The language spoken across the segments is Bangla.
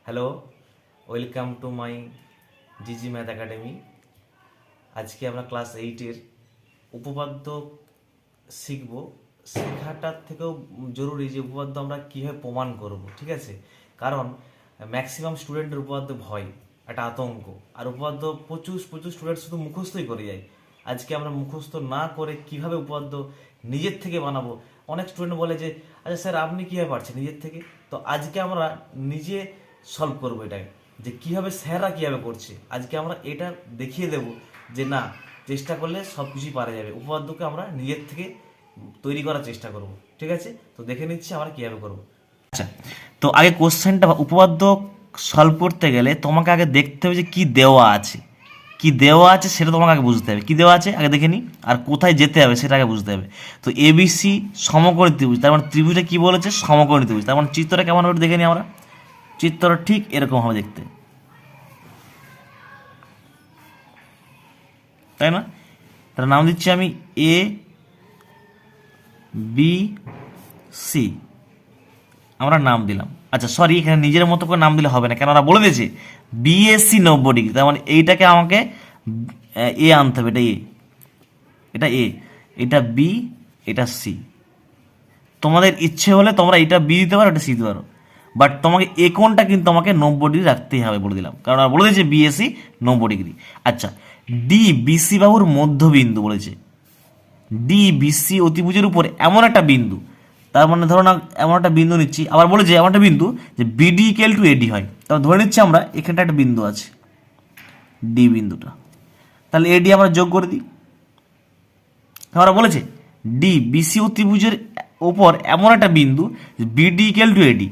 হ্যালো, ওয়েলকাম টু মাই জিজি ম্যাথ একাডেমি। আজকে আমরা ক্লাস 8-এর উপপাদ্য শিখব। শেখাটার থেকেও জরুরি যে উপপাদ্য আমরা কীভাবে প্রমাণ করব, ঠিক আছে? কারণ ম্যাক্সিমাম স্টুডেন্টের উপপাদ্য ভয়, একটা আতঙ্ক। আর উপপাদ্য প্রচুর প্রচুর স্টুডেন্ট শুধু মুখস্থই করে যায়। আজকে আমরা মুখস্থ না করে কিভাবে উপপাদ্য নিজের থেকে বানাবো। অনেক স্টুডেন্ট বলে যে আচ্ছা স্যার আপনি কীভাবে পারছেন নিজের থেকে। তো আজকে আমরা নিজে সলভ করবো এটাকে, যে কীভাবে স্যাররা কীভাবে করছে। আজকে আমরা এটা দেখিয়ে দেব যে না, চেষ্টা করলে সব কিছুই পারা যাবে। উপপাদ্যকে আমরা নিজের থেকে তৈরি করার চেষ্টা করব, ঠিক আছে? তো দেখে নিচ্ছি আমরা কীভাবে করব। আচ্ছা, তো আগে কোশ্চেনটা উপপাদ্য সলভ করতে গেলে তোমাকে আগে দেখতে হবে যে কী দেওয়া আছে। কি দেওয়া আছে সেটা তোমাকে আগে বুঝতে হবে। কি দেওয়া আছে আগে দেখে নিই, আর কোথায় যেতে হবে সেটা আগে বুঝতে হবে। তো এবিসি সমকোণী ত্রিভুজ, তার মানে ত্রিভুজটা কি বলেছে? সমকোণী ত্রিভুজ। তার মানে চিত্রটা কেমন হবে দেখে নিই আমরা। চিত্রটা ঠিক এরকম হবে দেখতে, তাই না? তার নাম দিচ্ছি আমি এ বি সি, আমরা নাম দিলাম। আচ্ছা সরি, এখানে নিজের মতো করে নাম দিলে হবে না, কেন ওরা বলে দিয়েছে বিএসসি 90°। তার মানে এইটাকে আমাকে এ আনতে হবে। এটা এ, এটা এ, এটা বি, এটা সি। তোমাদের ইচ্ছে হলে তোমরা এটা বি দিতে পারো, এটা সি দিতে পারো, বাট তোমাকে এ কোণটা কিন্তু আমাকে 90° রাখতেই হবে বলে দিলাম, কারণ বলে দিয়েছে বিএসসি 90°। আচ্ছা, ডি বিসি বাহুর মধ্যবিন্দু বলেছে। ডি বিসি অতিভুজের উপর এমন একটা বিন্দু, তার মানে ধরো না এমন একটা বিন্দু নিচ্ছি, আবার বলেছে এমন একটা বিন্দু যে বিডি ইকুয়াল টু এডি হয়। তাহলে ধরে নিচ্ছি আমরা এখানটা একটা বিন্দু আছে, ডি বিন্দুটা। তাহলে এডি আমরা যোগ করে দিই। আমরা বলেছে ডি বিসি অতিভুজের ওপর এমন একটা বিন্দু বিডি ইকুয়াল টু এডি।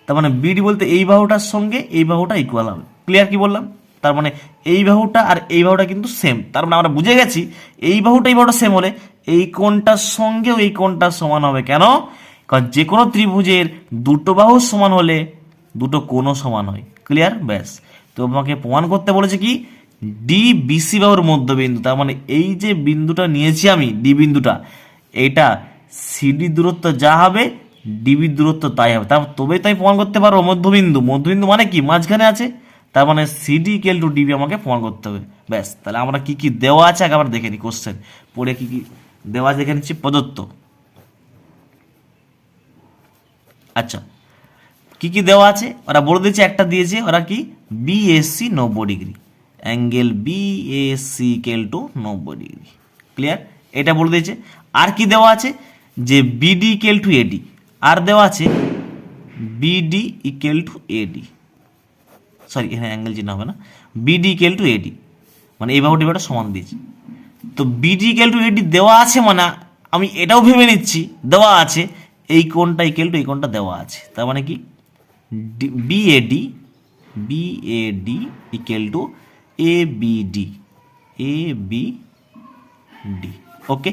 তার মানে বিডি বলতে এই বাহুটার সঙ্গে এই বাহুটা ইকুয়াল হবে। ক্লিয়ার? কি বললাম? তার মানে এই বাহুটা আর এই বাহুটা কিন্তু সেম। তার মানে আমরা বুঝে গেছি এই বাহুটা সেম হলে এই কোণটার সঙ্গেও এই কোণটার সমান হবে। কেন? কারণ যে কোনো ত্রিভুজের দুটো বাহু সমান হলে দুটো কোণও সমান হয়। ক্লিয়ার? ব্যাস। তো আমাকে প্রমাণ করতে বলেছে কি, ডি বিসি বাহুর মধ্যবিন্দু। তার মানে এই যে বিন্দুটা নিয়েছি আমি, ডি বিন্দুটা, এইটা সিডি দূরত্ব যা হবে ডিবির দূরত্ব তাই হবে। তবেই তাই প্রমাণ করতে পারবো মধ্যবিন্দু। মধ্যবিন্দু মানে কি? মাঝখানে আছে। তার মানে সিডি ইকুয়াল টু ডিবি আমাকে প্রমাণ করতে হবে। ব্যাস। তাহলে আমরা কি কি দেওয়া আছে আগে আবার দেখে নিই, কোশ্চেন পড়ে কি কি দেওয়া আছে দেখে নিচ্ছি। প্রদত্ত, আচ্ছা কি কি দেওয়া আছে ওরা বলে দিয়েছে। একটা দিয়েছে ওরা কি, BSC 90°, angle BSC equal to 90°। Clear? এটা বলে দিয়েছে। আর কি দেওয়া আছে, যে বিডি ইকুয়াল টু এডি। আর দেওয়া আছে BD equal to AD, sorry এখানে অ্যাঙ্গেল চিহ্ন হবে না, বিডি ইকুয়াল টু এডি, মানে এই বাহুটি বাহুটা সমান দিয়েছে। তো বিডি ইকুয়াল টু এডি দেওয়া আছে মানে আমি এটাও ভেবে নিচ্ছি দেওয়া আছে এই কোণটা ইকুয়াল টু এই কোণটা দেওয়া আছে। তার মানে কি, BAD BAD equal to ABD ABD. Okay,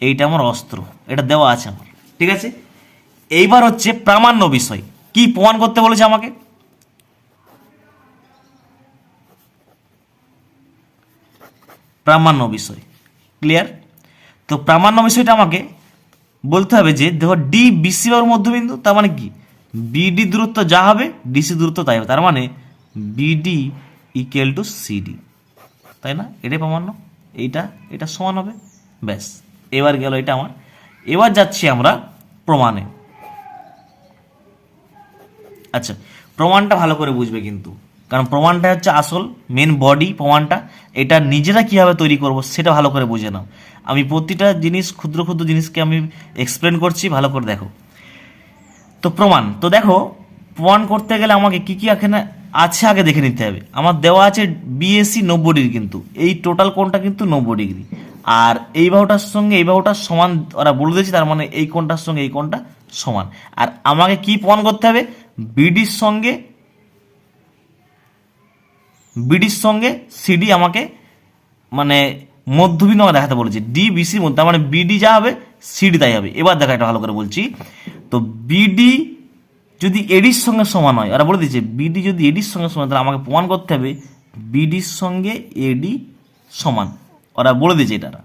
এইটা আমার অস্ত্র, এটা দেওয়া আছে আমার, ঠিক আছে। এইবার হচ্ছে প্রামাণ্য বিষয়। কি প্রমাণ করতে বলেছে আমাকে? প্রামাণ্য বিষয়। ক্লিয়ার? তো প্রামাণ্য বিষয়টা আমাকে বলতে হবে যে দেখো ডি বিসি বাহুর মধ্যবিন্দু, তার মানে কি বিডি দূরত্ব যা হবে ডিসি দূরত্ব তাই হবে। তার মানে বিডি ইকুয়াল টু সিডি, তাই না? এটাই প্রামাণ্য, এইটা এটা সমান হবে। ব্যাস, এবার গেল এটা আমার। এবার যাচ্ছি আমরা প্রমাণে। আচ্ছা, প্রমাণটা ভালো করে বুঝবে কিন্তু, কারণ প্রমাণটা হচ্ছে আসল মেন বডি। প্রমাণটা এটা নিজেরা কীভাবে তৈরি করব সেটা ভালো করে বুঝে নাও। আমি প্রতিটা জিনিস ক্ষুদ্র ক্ষুদ্র জিনিসকে আমি এক্সপ্লেন করছি, ভালো করে দেখো। তো প্রমাণ, তো দেখো প্রমাণ করতে গেলে আমাকে কি কি এখানে আছে আগে দেখে নিতে হবে। আমার দেওয়া আছে বিএসসি 90°, কিন্তু এই টোটাল কোণটা কিন্তু 90°। আর এই বাহুটার সঙ্গে এই বাহুটার সমান ওরা বলে দিয়েছে, তার মানে এই কোণটার সঙ্গে এই কোণটা সমান। আর আমাকে কি প্রমাণ করতে হবে, বিডির সঙ্গে সিডি আমাকে মানে মধ্যবিন্দু আমাকে দেখাতে বলেছে ডি বিসির মধ্যে, মানে বিডি যা হবে সিডি তাই হবে। এবার দেখা এটা ভালো করে বলছি। তো বিডি যদি এডির সঙ্গে সমান হয়, ওরা বলে দিয়েছে বিডি যদি এডির সঙ্গে সমান, তাহলে আমাকে প্রমাণ করতে হবে বিডির সঙ্গে এডি সমান। ওরা বলে দিয়েছে এটা।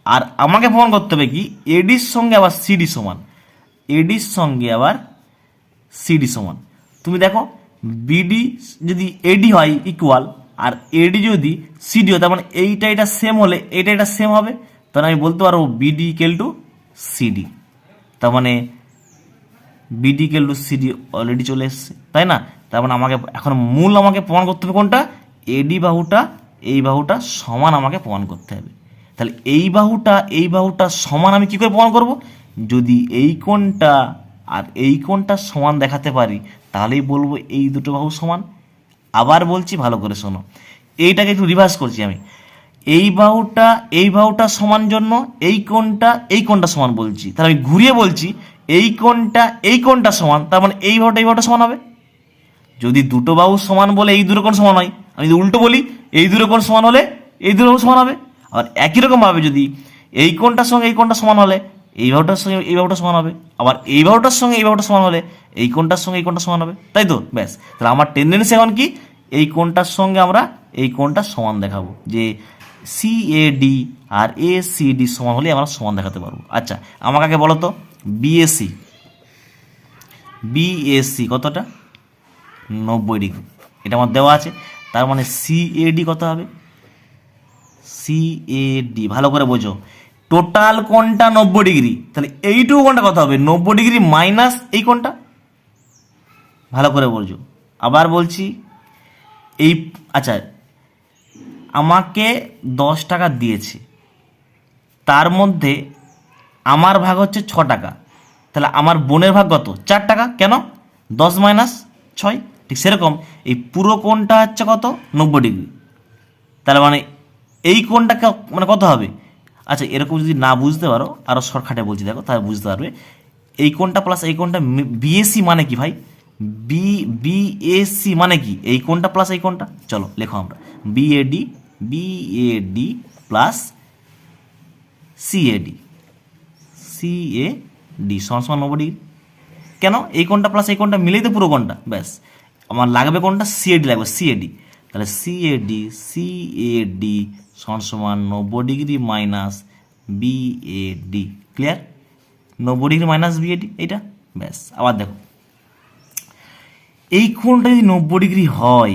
আর আমাকে প্রমাণ করতে হবে কি, এডির সঙ্গে আবার সিডি সমান, এডির সঙ্গে আবার সিডি সমান। তুমি দেখো বিডি যদি এডি হয় ইকুয়াল, আর এডি যদি সিডি হয়, তার মানে এইটা এটা সেম হলে এইটা এটা সেম হবে, তাহলে আমি বলতে পারবো বিডি ইকুয়াল টু সিডি। তার মানে BD equal to CD already চলে এসছে, তাই না? তার মানে আমাকে এখন মূল আমাকে প্রমাণ করতে হবে কোনটা, এডি বাহুটা এই বাহুটা সমান আমাকে প্রমাণ করতে হবে। তাহলে এই বাহুটা সমান আমি কি করে প্রমাণ করব, যদি এই কোণটা আর এই কোণটা সমান দেখাতে পারি তাহলেই বলবো এই দুটো বাহু সমান। আবার বলছি ভালো করে শোনো, এইটাকে একটু রিভার্স করছি আমি, এই বাহুটা সমান জন্য এই কোণটা সমান বলছি, তাহলে আমি ঘুরিয়ে বলছি এই কোণটা সমান, তার মানে এই বাহুটা সমান হবে। যদি দুটো বাহু সমান বলে এই দুটো কোণ সমান হয়, আমি যদি উল্টো বলি এই দুটো কোণ সমান হলে এই দুটো বাহু সমান হবে। আর একই রকম ভাবে যদি এই কোণটার সঙ্গে এই কোণটা সমান হলে এই বাহুটার সঙ্গে এই বাহুটা সমান হবে, আবার এই বাহুটার সঙ্গে এই বাহুটা সমান হলে এই কোণটার সঙ্গে এই কোণটা সমান হবে, তাই তো? ব্যাস, তাহলে আমার টেন্ডেন্সি এখন কি, এই কোণটার সঙ্গে আমরা এই কোণটা সমান দেখাবো, যে সিএডি আর এসিডি সমান হলে আমরা সমান দেখাতে পারবো। আচ্ছা, আমাকে আগে বলো তো বিএসি কতটা, 90 ডিগ্রি, এটা আমার দেওয়া আছে। তার মানে সিএডি কত হবে, সিএডি ভালো করে বোঝো, টোটাল কোণটা 90 ডিগ্রি, তাহলে এইটুকু কোণটা কত হবে, 90 ডিগ্রি মাইনাস এই কোণটা, ভালো করে বোঝো। আবার বলছি এই, আচ্ছা আমাকে 10 টাকা দিয়েছে, তার মধ্যে আমার ভাগ হচ্ছে 6 টাকা, তাহলে আমার বোনের ভাগ কত, 4 টাকা, কেন 10 মাইনাস 6, ঠিক সেরকম এই পুরো কোণটা হচ্ছে কত, 90 ডিগ্রি, তাহলে মানে এই কোণটা মানে কত হবে। আচ্ছা, এরকম যদি না বুঝতে পারো আরও শর্টকাটে বলছি, দেখো তাহলে বুঝতে পারবে। এই কোণটা প্লাস এই কোণটা, বিএসি মানে কি ভাই, বিএসি মানে কি, এই কোণটা প্লাস এই কোণটা, চলো লেখো আমরা বিএডি প্লাস সিএডি সমান সমান 90 ডিগ্রি। কেন, এই কোণটা প্লাস এই কোণটা মিলেই তো পুরো কোণটা, ব্যাস আমার লাগবে কোণটা সিএডি লাগবে, সিএডি, তাহলে সিএডি সমান সমান 90 degree minus BAD, clear, 90 degree minus BAD এইটা, ব্যাস। আবার দেখো এই কোণটা যদি 90 ডিগ্রি হয়,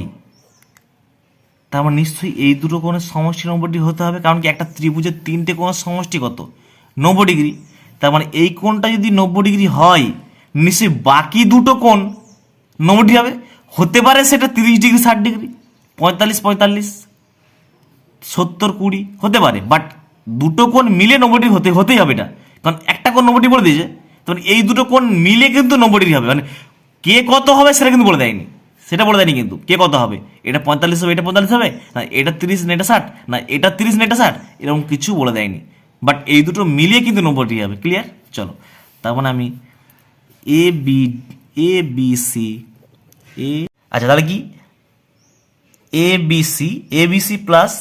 তার মানে নিশ্চয়ই এই দুটো কোণের সমষ্টি 90 ডিগ্রি হতে হবে, কারণ কি একটা ত্রিভুজের 3টে কোণের সমষ্টি কত, 90 ডিগ্রি, তার মানে এই কোণটা যদি 90 ডিগ্রি হয় নিশ্চয়ই বাকি দুটো কোণ 90 ডিগ্রি হবে, হতে পারে সেটা 30 ডিগ্রি 60 ডিগ্রি 45 70 20 হতে পারে, বাট দুটো কোণ মিলে 90 ডিগ্রি হতেই হবে এটা, কারণ একটা কোণ 90 ডিগ্রি বলে দিয়েছে, তখন এই দুটো কোণ মিলে কিন্তু 90 ডিগ্রি হবে, মানে কে কত হবে সেটা কিন্তু বলে দেয়নি, কিন্তু কে কত হবে, এটা 45 হবে, এটা 45 হবে না, এটা 30 না এটা 60 না, এটা 30 না এটা 60, এরকম কিছু বলে দেয়নি, বাট এই দুটো মিলিয়ে কিন্তু 90 ডিগ্রি হবে, ক্লিয়ার। চলো, তার মানে আমি এবিসি আচ্ছা তাহলে কি এবিসি প্লাস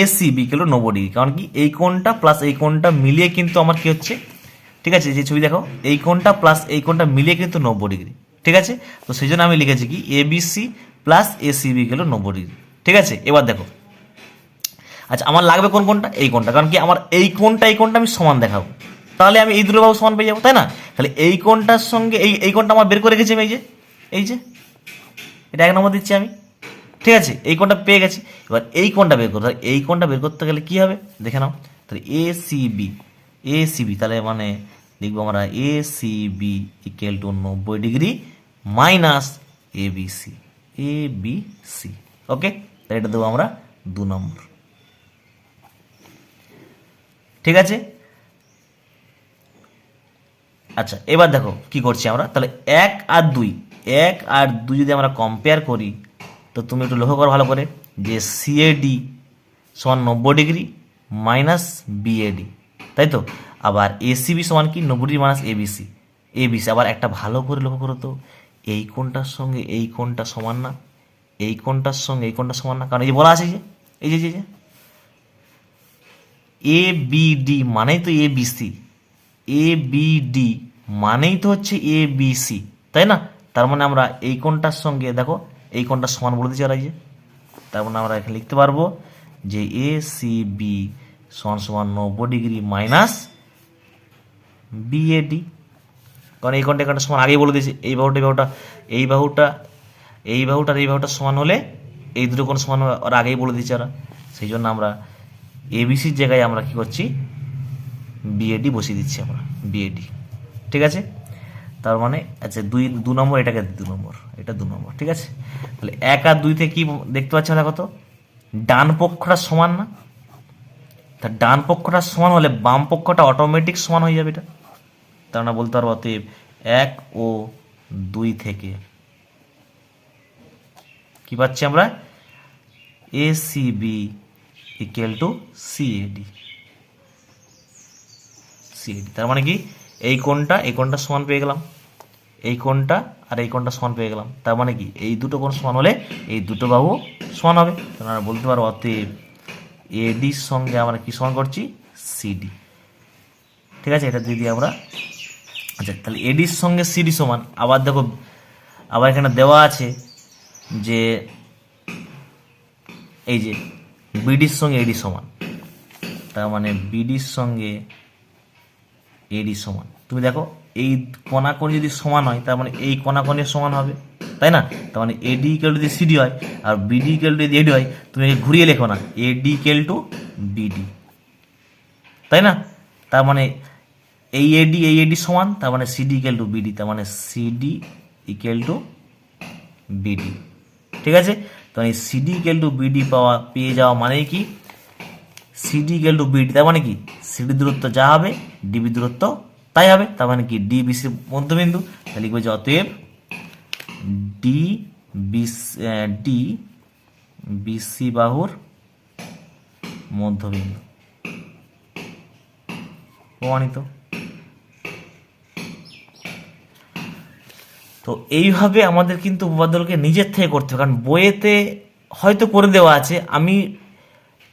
এসিবি গেল 90 ডিগ্রি, কারণ কি এই কোণটা প্লাস এই কোণটা মিলিয়ে কিন্তু আমার কি হচ্ছে, ঠিক আছে, যে ছবি দেখো এই কোণটা প্লাস এই কোণটা মিলিয়ে কিন্তু 90 ডিগ্রি, ঠিক আছে। তো সেই জন্য আমি লিখেছি কি এবিসি প্লাস এসিবি গেল 90 ডিগ্রি, ঠিক আছে। এবার দেখো, আচ্ছা আমার লাগবে কোন কোণটা, এই কোণটা, কারণ কি আমার এই কোণটা আমি সমান দেখাবো, তাহলে আমি এই দুটো বাহু সমান পেয়ে যাবো, তাই না? তাহলে এই কোণটার সঙ্গে এই কোণটা আমার বের করে রেখেছি আমি, এই যে এটা 1 নম্বর দিচ্ছি আমি, ঠিক আছে, এই কোণটা পেয়ে গেছি। এবার এই কোণটা বের করতে, এই কোণটা বের করতে গেলে কি হবে দেখে নাও, তাহলে এসিবি তাহলে মানে লিখবো আমরা ACB equal to 90 degree minus ABC, okay, তাহলে এটা দেবো আমরা 2 নম্বর, ঠিক আছে। আচ্ছা এবার দেখো কি করছি আমরা, তাহলে 1 আর 2 যদি আমরা কম্পেয়ার করি, তো তুমি একটু লক্ষ্য করো ভালো করে, যে সিএডি সমান 90 ডিগ্রি মাইনাস বিএডি, তাই তো, আবার এসিবি সমান কি 90 ডিগ্রি মাইনাস এবিসি, আবার একটা ভালো করে লক্ষ্য করো তো, এই কোণটার সঙ্গে এই কোণটা সমান না, এই কোণটার সঙ্গে এই কোণটা সমান না, কারণ এই যে বলা আছে যে এই যে এবিডি মানেই তো এবিডি মানেই তো হচ্ছে এবিসি, তাই না? তার মানে আমরা এই কোণটার সঙ্গে দেখো এই কোণটা সমান বলে দিচ্ছি, আর এই যে তার মানে আমরা এখানে লিখতে পারবো যে এসিবি সমান 90 ডিগ্রি মাইনাস বিএডি, কারণ এই কোণটা সমান আগেই বলে দিয়েছি, এই বাহুটা এই বাহুটার এই বাহুটার সমান হলে এই দুটো কোণ সমান ওরা আগেই বলে দিচ্ছে ওরা, সেই জন্য আমরা এবিসির জায়গায় আমরা কি করছি, বিএডি বসিয়ে দিচ্ছি আমরা, বিএডি। ঠিক আছে, তার মানে আচ্ছা 2 নম্বর, এটাকে 2 নম্বর, এটা 2 নম্বর। ঠিক আছে, তাহলে 1 আর 2 তে কি দেখতে পাচ্ছি আমরা, কত ডান পক্ষটা সমান না, তা ডান পক্ষটা সমান হলে বাম পক্ষটা অটোমেটিক সমান হয়ে যাবে। এটা তার মানে বলতে পারবো অতএব 1 ও 2 থেকে কি পাচ্ছি আমরা, ACB equal to CAD. CAD তার মানে কি, এই কোণটা সমান পেয়ে গেলাম, এই কোণটা আর এই কোণটা সমান পেয়ে গেলাম। তার মানে কি, এই দুটো কোণ সমান হলে এই দুটো বাহু সমান হবে। আমরা বলতে পারবো অতএব এডির সঙ্গে আমরা কি সমান করছি, সিডি। ঠিক আছে, এটা দিয়ে দিই আমরা। আচ্ছা, তাহলে এডির সঙ্গে সিডি সমান, আবার দেখো আবার এখানে দেওয়া আছে যে এই যে বিডির সঙ্গে এডি সমান, তার মানে বিডির সঙ্গে এডি সমান। তুমি দেখো এই কোণাকোণ যদি সমান হয় তার মানে এই কোণাকোণের সমান হবে, তাই না? তার মানে এডি ইকুয়াল টু যদি সিডি হয় আর বিডি ইকুয়াল টু যদি এডি হয়, তুমি ঘুরিয়ে লেখো না, এডি ইকুয়াল টু বিডি, তাই না? তার মানে এই এডি সমান, তার মানে সিডি ইকুয়াল টু বিডি, তার মানে সিডি ইকুয়াল টু বিডি। ঠিক আছে, তো এই সিডি ইকুয়াল টু বিডি পেয়ে যাওয়া মানে কি, সিডি ইকুয়াল টু বিডি, তার মানে কি সিডি দূরত্ব যা হবে ডিবি দূরত্ব তাই হবে, তার মানে কি ডি বিসি মধ্যবিন্দু। তাহলে লিখবে যে অতএব ডি বিসি বাহুর মধ্যবিন্দু, প্রমাণিত। তো এইভাবে আমাদের কিন্তু উপপাদ্যকে নিজের থেকে করতে হবে, কারণ বইয়েতে হয়তো করে দেওয়া আছে, আমি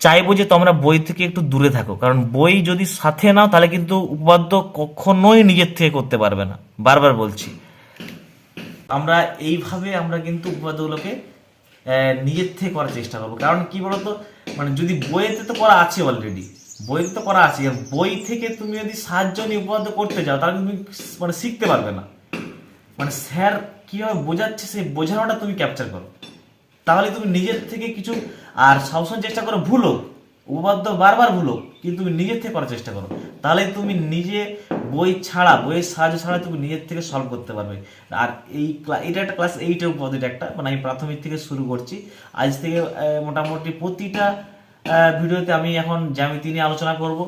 চাইবো যে তোমরা বই থেকে একটু দূরে থাকো, কারণ বই যদি সাথে নাও তাহলে কিন্তু উপপাদ্য কখনোই নিজের থেকে করতে পারবে না, বারবার বলছি। আমরা এইভাবে আমরা কিন্তু উপপাদ্যগুলোকে নিজের থেকে করার চেষ্টা করবো, কারণ কি বলতো, মানে যদি বইয়েতে তো করা আছে অলরেডি, বইতে তো করা আছে, আর বই থেকে তুমি যদি সাহায্য নিয়ে উপপাদ্য করতে যাও তাহলে তুমি মানে শিখতে পারবে না, মানে স্যার কীভাবে বোঝাচ্ছে সেই বোঝানোটা তুমি ক্যাপচার করো, তাহলে তুমি নিজের থেকে কিছু, আর সবসময় চেষ্টা করো ভুলো, উপপাদ্য বারবার ভুলো, কিন্তু তুমি নিজের থেকে করার চেষ্টা করো, তাহলে তুমি নিজে বই ছাড়া, বইয়ের সাহায্য ছাড়া তুমি নিজের থেকে সলভ করতে পারবে। আর এটা একটা ক্লাস 8-এর উপপাদ্যটা একটা, মানে আমি প্রাথমিক থেকে শুরু করছি, আজ থেকে মোটামুটি প্রতিটা ভিডিওতে আমি এখন জ্যামিতি নিয়ে আলোচনা করব,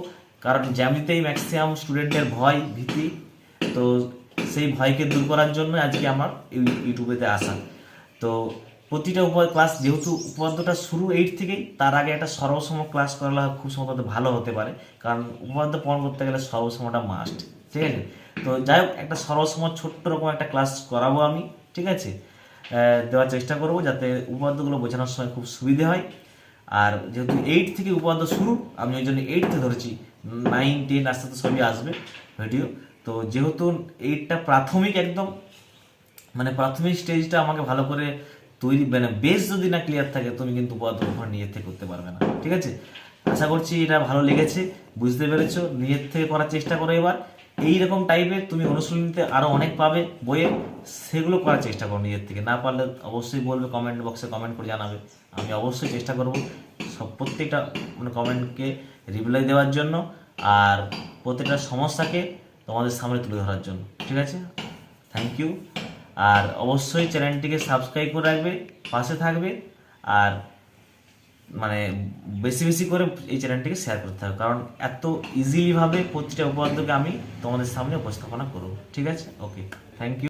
কারণ জ্যামিতিতেই ম্যাক্সিমাম স্টুডেন্টের ভয় ভীতি, তো সেই ভয়কে দূর করার জন্য আজকে আমার ইউটিউবেতে আসা। তো প্রতিটা ক্লাস, যেহেতু উপপাদ্যটা শুরু 8 থেকেই, তার আগে একটা সর্বসম ক্লাস করালে খুব সম্ভবত ভালো হতে পারে, কারণ উপপাদ্য প্রমাণ করতে গেলে সর্বসমটা মাস্ট। ঠিক আছে, তো যাই হোক একটা সর্বসম ছোট্ট রকম একটা ক্লাস করাবো আমি, ঠিক আছে, দেওয়ার চেষ্টা করব যাতে উপপাদ্যগুলো বোঝানোর সময় খুব সুবিধে হয়। আর যেহেতু 8 থেকে উপপাদ্য শুরু, আমি ওই জন্য 8 থেকে ধরেছি, 9, 10 আস্তে আস্তে সবই আসবে ভিডিও। তো যেহেতু 8টা প্রাথমিক, একদম মানে প্রাথমিক স্টেজটা আমাকে ভালো করে তৈরি, মানে বেস যদি না ক্লিয়ার থাকে তুমি কিন্তু উপপাদ্য কখনো নিজের থেকে করতে পারবে না। ঠিক আছে, আশা করছি এটা ভালো লেগেছে, বুঝতে পেরেছো, নিজের থেকে করার চেষ্টা করো। এবার এইরকম টাইপের তুমি অনুশীলনীতে আরও অনেক পাবে বইয়ে, সেগুলো করার চেষ্টা করো নিজের থেকে, না পারলে অবশ্যই বলবে, কমেন্ট বক্সে কমেন্ট করে জানাবে, আমি অবশ্যই চেষ্টা করব প্রত্যেকটা মানে কমেন্টকে রিপ্লাই দেওয়ার জন্য, আর প্রত্যেকটা সমস্যাকে তোমাদের সামনে তুলে ধরার জন্য। ঠিক আছে, থ্যাংক ইউ। আর অবশ্যই চ্যানেলটিকে সাবস্ক্রাইব করে রাখবে, পাশে থাকবে, আর মানে বেশি বেশি করে এই চ্যানেলটিকে শেয়ার করতে হবে, কারণ এত ইজিলিভাবে প্রতিটা উপপাদ্যকে আমি তোমাদের সামনে উপস্থাপনা করব। ঠিক আছে, ওকে, থ্যাংক ইউ।